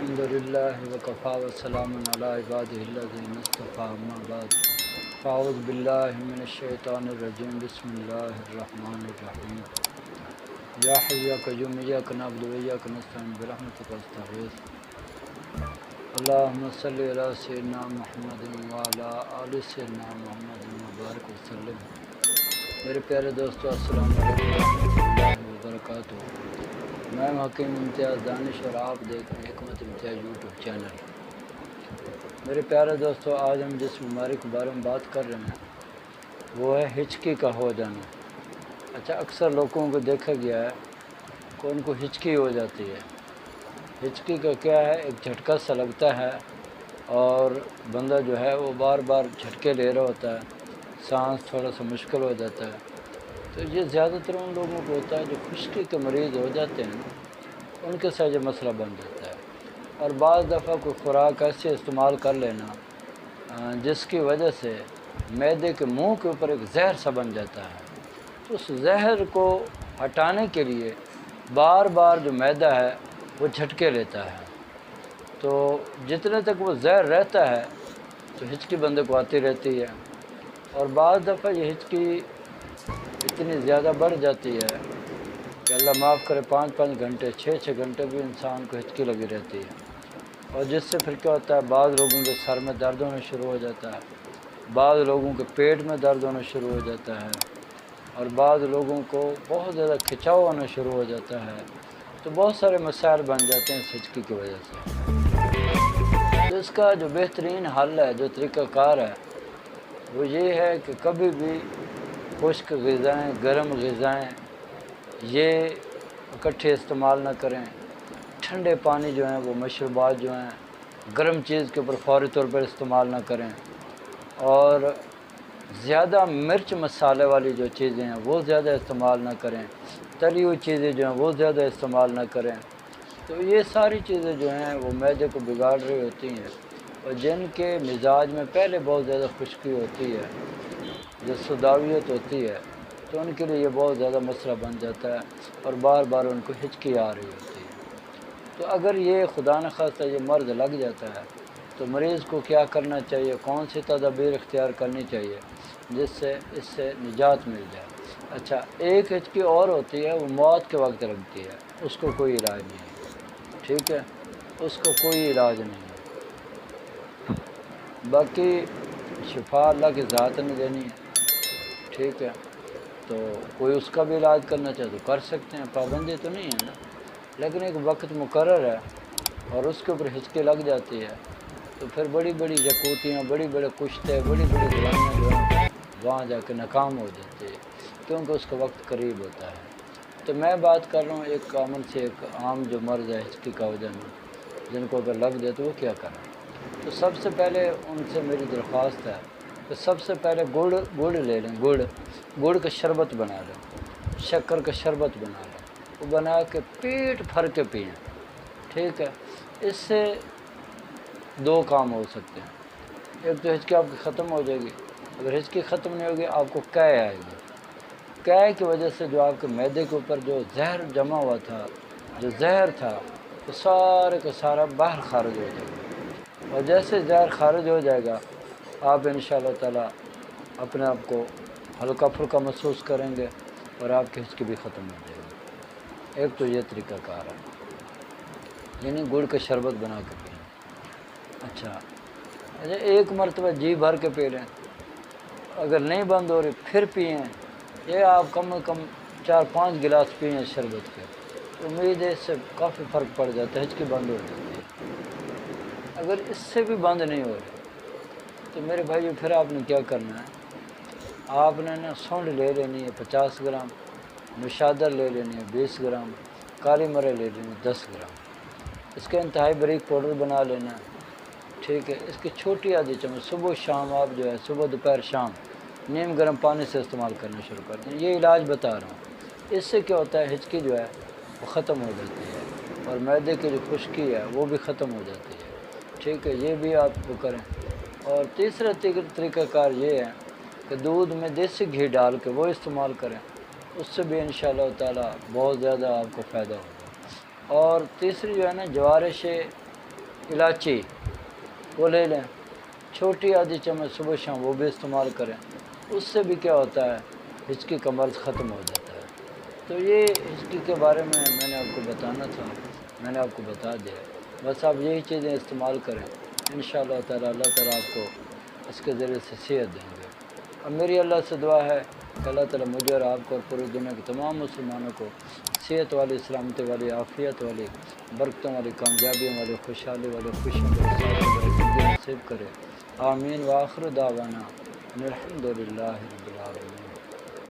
الحمدللہ وکفا وسلام علی عبادہ الذین اصطفیٰ اما بعد فاعوذ باللہ من الشیطان الرجیم بسم اللہ الرحمن الرحیم یا حی یا قیوم ایاک نعبد و ایاک نستعین برحمتک استغیث اللہم صلی علی سیدنا محمد وعلی آل سیدنا محمد مبارک وسلم۔ میرے پیارے دوستو السلام علیکم ورحمۃ اللہ وبرکاتہ۔ میں حکیم امتیاز دانش اور آپ دیکھ رہے ہیں حکمت امتیاز یوٹیوب چینل۔ میرے پیارے دوستو، آج ہم جس بیماری کے بارے میں بات کر رہے ہیں وہ ہے ہچکی کا ہو جانا۔ اچھا، اکثر لوگوں کو دیکھا گیا ہے کہ ان کو ہچکی ہو جاتی ہے۔ ہچکی کا کیا ہے، ایک جھٹکا سا لگتا ہے اور بندہ جو ہے وہ بار بار جھٹکے لے رہا ہوتا ہے، سانس تھوڑا سا مشکل ہو جاتا ہے۔ تو یہ زیادہ تر ان لوگوں کو ہوتا ہے جو خشکی کے مریض ہو جاتے ہیں، ان کے ساتھ یہ مسئلہ بن جاتا ہے۔ اور بعض دفعہ کوئی خوراک ایسی استعمال کر لینا جس کی وجہ سے معدے کے منہ کے اوپر ایک زہر سا بن جاتا ہے، تو اس زہر کو ہٹانے کے لیے بار بار جو معدہ ہے وہ جھٹکے لیتا ہے۔ تو جتنے تک وہ زہر رہتا ہے تو ہچکی بندے کو آتی رہتی ہے، اور بعض دفعہ یہ ہچکی اتنی زیادہ بڑھ جاتی ہے کہ اللہ معاف کرے 5 گھنٹے 6 گھنٹے بھی انسان کو ہچکی لگی رہتی ہے، اور جس سے پھر کیا ہوتا ہے، بعض لوگوں کے سر میں درد ہونا شروع ہو جاتا ہے، بعض لوگوں کے پیٹ میں درد ہونا شروع ہو جاتا ہے، اور بعض لوگوں کو بہت زیادہ کھچاؤ ہونا شروع ہو جاتا ہے۔ تو بہت سارے مسائل بن جاتے ہیں اس ہچکی کی وجہ سے۔ تو اس کا جو بہترین حل ہے، جو طریقہ کار ہے، وہ یہ ہے کہ کبھی بھی خشک غذائیں، گرم غذائیں یہ اکٹھے استعمال نہ کریں۔ ٹھنڈے پانی جو ہیں، وہ مشروبات جو ہیں، گرم چیز کے اوپر فوری طور پر استعمال نہ کریں، اور زیادہ مرچ مسالے والی جو چیزیں ہیں وہ زیادہ استعمال نہ کریں، تلی ہوئی چیزیں جو ہیں وہ زیادہ استعمال نہ کریں۔ تو یہ ساری چیزیں جو ہیں وہ معدے کو بگاڑ رہی ہوتی ہیں، اور جن کے مزاج میں پہلے بہت زیادہ خشکی ہوتی ہے، جو سوداویت ہوتی ہے، تو ان کے لیے یہ بہت زیادہ مسئلہ بن جاتا ہے، اور بار بار ان کو ہچکی آ رہی ہوتی ہے۔ تو اگر یہ خدا نخواستہ یہ مرض لگ جاتا ہے تو مریض کو کیا کرنا چاہیے، کون سی تدابیر اختیار کرنی چاہیے جس سے اس سے نجات مل جائے۔ اچھا، ایک ہچکی اور ہوتی ہے، وہ موت کے وقت لگتی ہے، اس کو کوئی علاج نہیں ہے، ٹھیک ہے، اس کو کوئی علاج نہیں ہے، باقی شفا اللہ کی ذات نے دینی ہے، ٹھیک ہے۔ تو کوئی اس کا بھی علاج کرنا چاہے تو کر سکتے ہیں، پابندی تو نہیں ہے نا، لیکن ایک وقت مقرر ہے، اور اس کے اوپر ہچکی لگ جاتی ہے تو پھر بڑی بڑی جکوتیاں، بڑی بڑے کشتے، بڑی بڑی دوائیاں جو ہیں وہاں جا کے ناکام ہو جاتی ہے، کیونکہ اس کا وقت قریب ہوتا ہے۔ تو میں بات کر رہا ہوں ایک کامن سے، ایک عام جو مرض ہے ہچکی کا ہو جانا، جن کو اگر لگ جائے تو وہ کیا کریں۔ تو سب سے پہلے ان سے میری درخواست ہے کہ سب سے پہلے گڑ لے لیں، گڑ کا شربت بنا لیں، شکر کا شربت بنا لیں، وہ بنا کے پیٹ بھر کے پئیں، ٹھیک ہے۔ اس سے دو کام ہو سکتے ہیں، ایک تو ہچکی آپ کی ختم ہو جائے گی، اگر ہچکی ختم نہیں ہوگی آپ کو قے آئے گی، قے کی وجہ سے جو آپ کے معدے کے اوپر جو زہر جمع ہوا تھا، جو زہر تھا، وہ سارے کا سارا باہر خارج ہو جائے گا، اور جیسے زہر خارج ہو جائے گا آپ انشاءاللہ تعالیٰ اپنے آپ کو ہلکا پھلکا محسوس کریں گے، اور آپ کی ہچکی بھی ختم ہو جائے گی۔ ایک تو یہ طریقہ کار ہے، یعنی گڑ کا شربت بنا کے پئیں۔ اچھا، ایک مرتبہ جی بھر کے پی لیں، اگر نہیں بند ہو رہی پھر پئیں، یہ آپ کم از کم 4-5 گلاس پئیں شربت کے، تو امید ہے اس سے کافی فرق پڑ جاتا ہے، ہچکی بند ہو جاتی ہے۔ اگر اس سے بھی بند نہیں ہو رہی تو میرے بھائی پھر آپ نے کیا کرنا ہے، آپ نے نا سونڈ لے لینی ہے 50 گرام، نشادر لے لینی ہے 20 گرام، کالی مرچ لے لینی ہے 10 گرام، اس کا انتہائی باریک پاؤڈر بنا لینا ہے، ٹھیک ہے۔ اس کی چھوٹی آدھی چمچ صبح شام آپ جو ہے، صبح دوپہر شام نیم گرم پانی سے استعمال کرنا شروع کر دیں۔ یہ علاج بتا رہا ہوں، اس سے کیا ہوتا ہے، ہچکی جو ہے وہ ختم ہو جاتی ہے، اور معدے کی جو خشکی ہے وہ بھی ختم ہو جاتی ہے، ٹھیک ہے۔ یہ بھی آپ کو کریں۔ اور تیسرا طریقہ کار یہ ہے کہ دودھ میں دیسی گھی ڈال کے وہ استعمال کریں، اس سے بھی انشاءاللہ تعالیٰ بہت زیادہ آپ کو فائدہ ہوگا۔ اور تیسری جو ہے نا، جوارش الائچی وہ لے لیں، چھوٹی آدھی چمچ صبح شام وہ بھی استعمال کریں، اس سے بھی کیا ہوتا ہے ہچکی کا مرض ختم ہو جاتا ہے۔ تو یہ ہچکی کے بارے میں نے آپ کو بتانا تھا، میں نے آپ کو بتا دیا، بس آپ یہی چیزیں استعمال کریں، انشاءاللہ تعالی اللہ تعالیٰ آپ کو اس کے ذریعے سے صحت دیں گے۔ اور میری اللہ سے دعا ہے کہ اللہ تعالیٰ مجھے اور آپ کو اور پوری دنیا کے تمام مسلمانوں کو صحت والی، سلامتی والی، عافیت والی، برکتوں والی، کامیابیوں والی، خوشحالی والی، خوشیوں والی زندگی نصیب کرے۔ آمین۔ وآخر دعوانا ان الحمد للہ رب العالمین۔